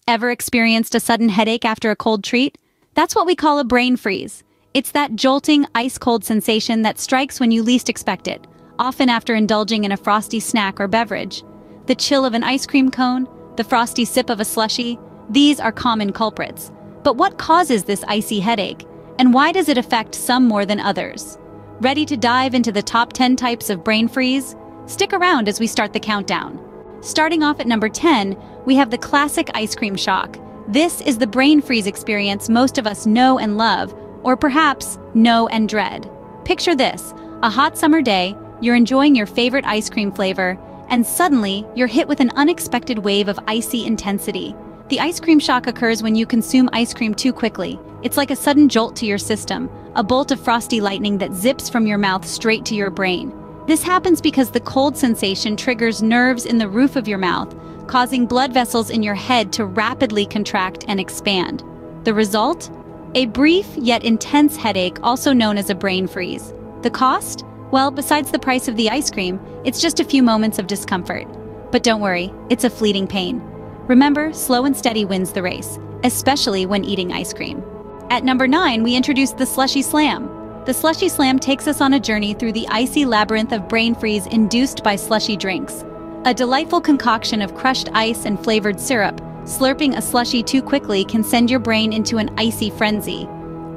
Ever experienced a sudden headache after a cold treat? That's what we call a brain freeze. It's that jolting, ice-cold sensation that strikes when you least expect it, often after indulging in a frosty snack or beverage. The chill of an ice cream cone, the frosty sip of a slushie, these are common culprits. But what causes this icy headache? And why does it affect some more than others? Ready to dive into the top 10 types of brain freeze? Stick around as we start the countdown. Starting off at number 10, we have the classic ice cream shock. This is the brain freeze experience most of us know and love, or perhaps know and dread. Picture this: a hot summer day, you're enjoying your favorite ice cream flavor, and suddenly you're hit with an unexpected wave of icy intensity. The ice cream shock occurs when you consume ice cream too quickly. It's like a sudden jolt to your system, a bolt of frosty lightning that zips from your mouth straight to your brain. This happens because the cold sensation triggers nerves in the roof of your mouth, causing blood vessels in your head to rapidly contract and expand. The result? A brief yet intense headache, also known as a brain freeze. The cost? Well, besides the price of the ice cream, it's just a few moments of discomfort. But don't worry, it's a fleeting pain. Remember, slow and steady wins the race, especially when eating ice cream. At number 9, we introduce the Slushy Slam. The Slushy Slam takes us on a journey through the icy labyrinth of brain freeze induced by slushy drinks. A delightful concoction of crushed ice and flavored syrup, slurping a slushie too quickly can send your brain into an icy frenzy.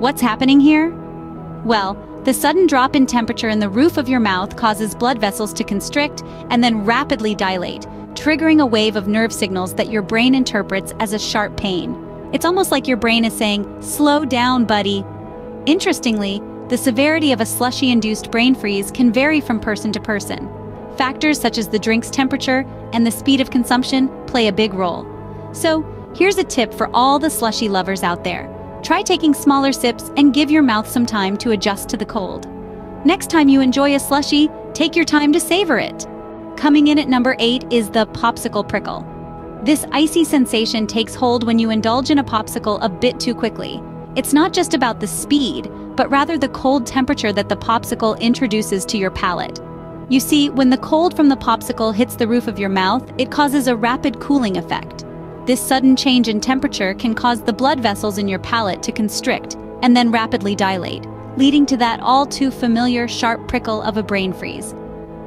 What's happening here? Well, the sudden drop in temperature in the roof of your mouth causes blood vessels to constrict and then rapidly dilate, triggering a wave of nerve signals that your brain interprets as a sharp pain. It's almost like your brain is saying, "Slow down, buddy." Interestingly, the severity of a slushy-induced brain freeze can vary from person to person. Factors such as the drink's temperature and the speed of consumption play a big role. So, here's a tip for all the slushy lovers out there. Try taking smaller sips and give your mouth some time to adjust to the cold. Next time you enjoy a slushie, take your time to savor it. Coming in at number 8 is the popsicle prickle. This icy sensation takes hold when you indulge in a popsicle a bit too quickly. It's not just about the speed, but rather the cold temperature that the popsicle introduces to your palate. You see, when the cold from the popsicle hits the roof of your mouth, it causes a rapid cooling effect. This sudden change in temperature can cause the blood vessels in your palate to constrict and then rapidly dilate, leading to that all-too-familiar sharp prickle of a brain freeze.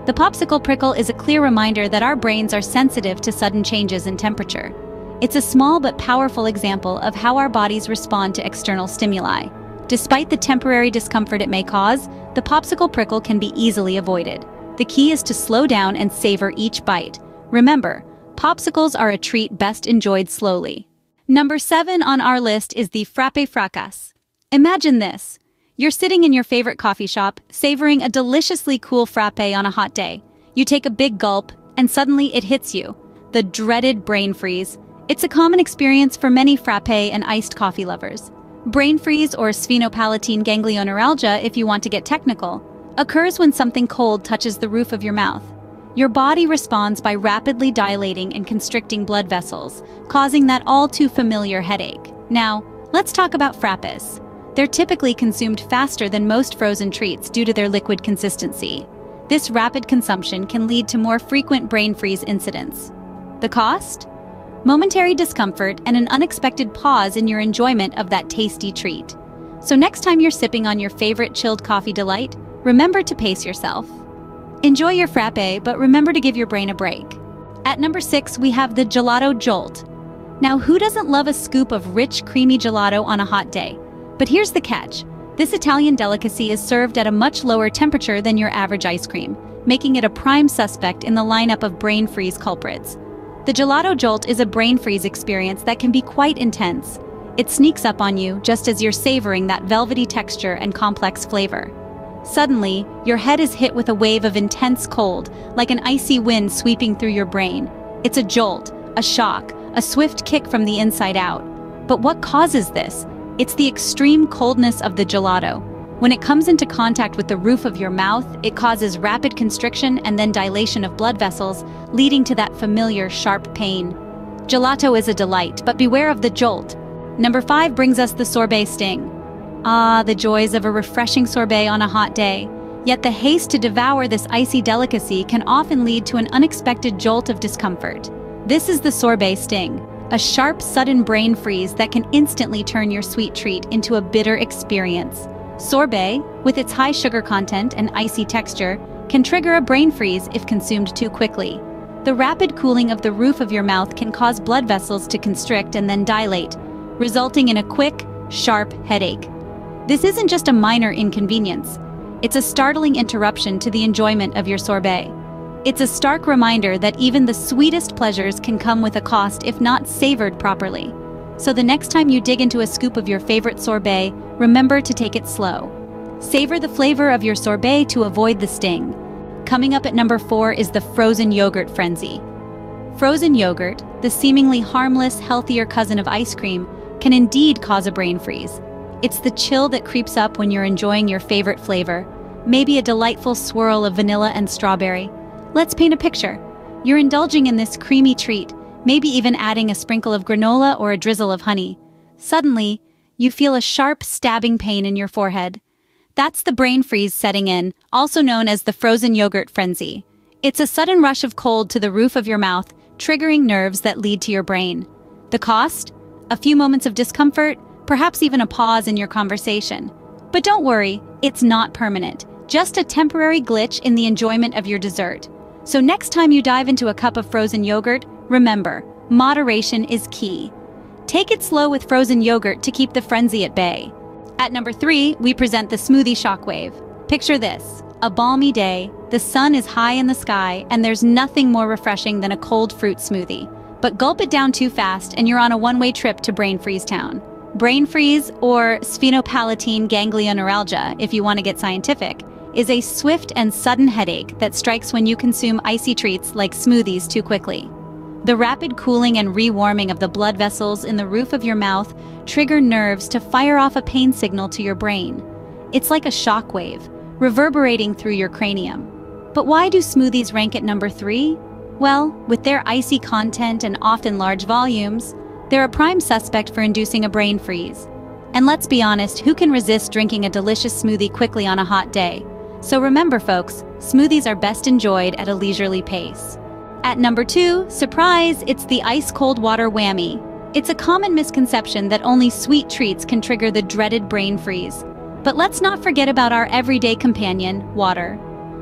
The popsicle prickle is a clear reminder that our brains are sensitive to sudden changes in temperature. It's a small but powerful example of how our bodies respond to external stimuli. Despite the temporary discomfort it may cause, the popsicle prickle can be easily avoided. The key is to slow down and savor each bite. Remember, popsicles are a treat best enjoyed slowly. Number 7 on our list is the frappe fracas. Imagine this. You're sitting in your favorite coffee shop, savoring a deliciously cool frappe on a hot day. You take a big gulp, and suddenly it hits you. The dreaded brain freeze. It's a common experience for many frappe and iced coffee lovers. Brain freeze, or sphenopalatine ganglioneuralgia if you want to get technical, occurs when something cold touches the roof of your mouth. Your body responds by rapidly dilating and constricting blood vessels, causing that all-too-familiar headache. Now, let's talk about frappes. They're typically consumed faster than most frozen treats due to their liquid consistency. This rapid consumption can lead to more frequent brain freeze incidents. The cost? Momentary discomfort and an unexpected pause in your enjoyment of that tasty treat. So next time you're sipping on your favorite chilled coffee delight, remember to pace yourself. Enjoy your frappe, but remember to give your brain a break. At number 6, we have the gelato Jolt. Now, who doesn't love a scoop of rich, creamy gelato on a hot day? But here's the catch. This Italian delicacy is served at a much lower temperature than your average ice cream, making it a prime suspect in the lineup of brain freeze culprits. The gelato Jolt is a brain freeze experience that can be quite intense. It sneaks up on you just as you're savoring that velvety texture and complex flavor. Suddenly, your head is hit with a wave of intense cold, like an icy wind sweeping through your brain. It's a jolt, a shock, a swift kick from the inside out. But what causes this? It's the extreme coldness of the gelato. When it comes into contact with the roof of your mouth, it causes rapid constriction and then dilation of blood vessels, leading to that familiar sharp pain. Gelato is a delight, but beware of the jolt. Number 5 brings us the sorbet sting. Ah, the joys of a refreshing sorbet on a hot day. Yet the haste to devour this icy delicacy can often lead to an unexpected jolt of discomfort. This is the sorbet sting, a sharp, sudden brain freeze that can instantly turn your sweet treat into a bitter experience. Sorbet, with its high sugar content and icy texture, can trigger a brain freeze if consumed too quickly. The rapid cooling of the roof of your mouth can cause blood vessels to constrict and then dilate, resulting in a quick, sharp headache. This isn't just a minor inconvenience. It's a startling interruption to the enjoyment of your sorbet. It's a stark reminder that even the sweetest pleasures can come with a cost if not savored properly. So the next time you dig into a scoop of your favorite sorbet, remember to take it slow. Savor the flavor of your sorbet to avoid the sting. Coming up at number 4 is the frozen yogurt frenzy. Frozen yogurt, the seemingly harmless, healthier cousin of ice cream, can indeed cause a brain freeze. It's the chill that creeps up when you're enjoying your favorite flavor, maybe a delightful swirl of vanilla and strawberry. Let's paint a picture. You're indulging in this creamy treat, maybe even adding a sprinkle of granola or a drizzle of honey. Suddenly, you feel a sharp, stabbing pain in your forehead. That's the brain freeze setting in, also known as the frozen yogurt frenzy. It's a sudden rush of cold to the roof of your mouth, triggering nerves that lead to your brain. The cost? A few moments of discomfort, perhaps even a pause in your conversation. But don't worry, it's not permanent, just a temporary glitch in the enjoyment of your dessert. So next time you dive into a cup of frozen yogurt, remember, moderation is key. Take it slow with frozen yogurt to keep the frenzy at bay. At number 3, we present the smoothie shockwave. Picture this, a balmy day, the sun is high in the sky, and there's nothing more refreshing than a cold fruit smoothie. But gulp it down too fast and you're on a one-way trip to brain freeze town. Brain freeze, or sphenopalatine ganglioneuralgia, if you want to get scientific, is a swift and sudden headache that strikes when you consume icy treats like smoothies too quickly. The rapid cooling and rewarming of the blood vessels in the roof of your mouth trigger nerves to fire off a pain signal to your brain. It's like a shockwave, reverberating through your cranium. But why do smoothies rank at number 3? Well, with their icy content and often large volumes, they're a prime suspect for inducing a brain freeze. And let's be honest, who can resist drinking a delicious smoothie quickly on a hot day? So remember folks, smoothies are best enjoyed at a leisurely pace. At number 2, surprise, it's the ice-cold water whammy. It's a common misconception that only sweet treats can trigger the dreaded brain freeze. But let's not forget about our everyday companion, water.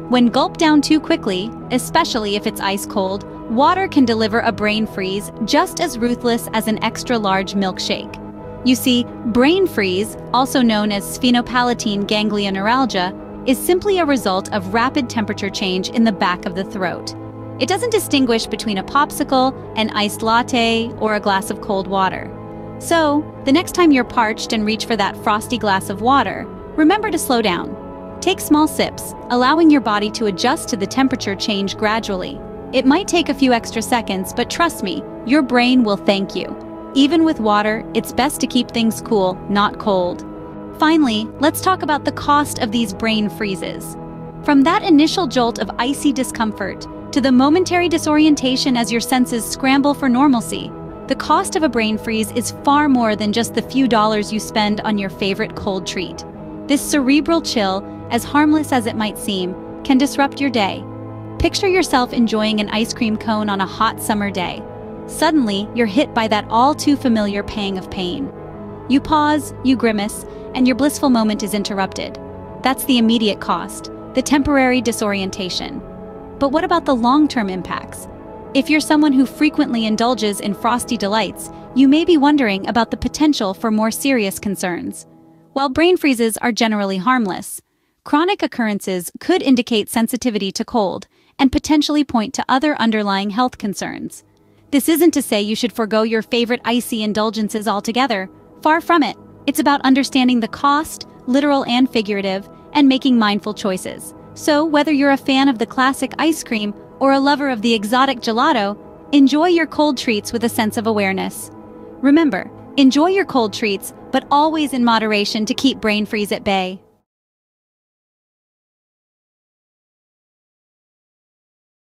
When gulped down too quickly, especially if it's ice cold, water can deliver a brain freeze just as ruthless as an extra-large milkshake. You see, brain freeze, also known as sphenopalatine ganglioneuralgia, is simply a result of rapid temperature change in the back of the throat. It doesn't distinguish between a popsicle, an iced latte, or a glass of cold water. So, the next time you're parched and reach for that frosty glass of water, remember to slow down. Take small sips, allowing your body to adjust to the temperature change gradually. It might take a few extra seconds, but trust me, your brain will thank you. Even with water, it's best to keep things cool, not cold. Finally, let's talk about the cost of these brain freezes. From that initial jolt of icy discomfort, to the momentary disorientation as your senses scramble for normalcy, the cost of a brain freeze is far more than just the few dollars you spend on your favorite cold treat. This cerebral chill, as harmless as it might seem, can disrupt your day. Picture yourself enjoying an ice cream cone on a hot summer day. Suddenly, you're hit by that all-too-familiar pang of pain. You pause, you grimace, and your blissful moment is interrupted. That's the immediate cost, the temporary disorientation. But what about the long-term impacts? If you're someone who frequently indulges in frosty delights, you may be wondering about the potential for more serious concerns. While brain freezes are generally harmless, chronic occurrences could indicate sensitivity to cold and potentially point to other underlying health concerns. This isn't to say you should forego your favorite icy indulgences altogether. Far from it. It's about understanding the cost, literal and figurative, and making mindful choices. So, whether you're a fan of the classic ice cream or a lover of the exotic gelato, enjoy your cold treats with a sense of awareness. Remember, enjoy your cold treats, but always in moderation to keep brain freeze at bay.